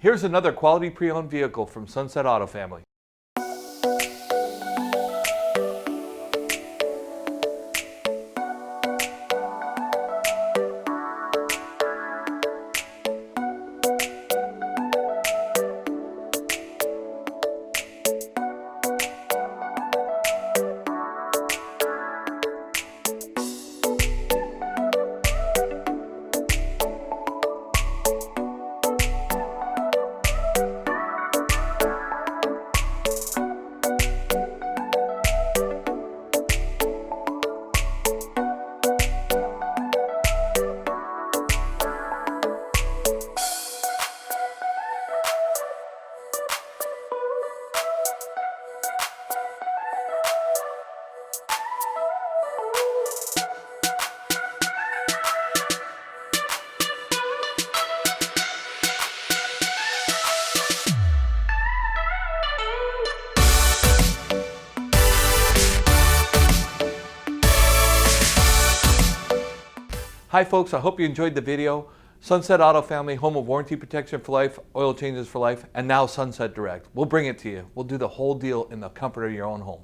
Here's another quality pre-owned vehicle from Sunset Auto Family. Hi folks, I hope you enjoyed the video. Sunset Auto Family, home of warranty protection for life, oil changes for life, and now Sunset Direct. We'll bring it to you. We'll do the whole deal in the comfort of your own home.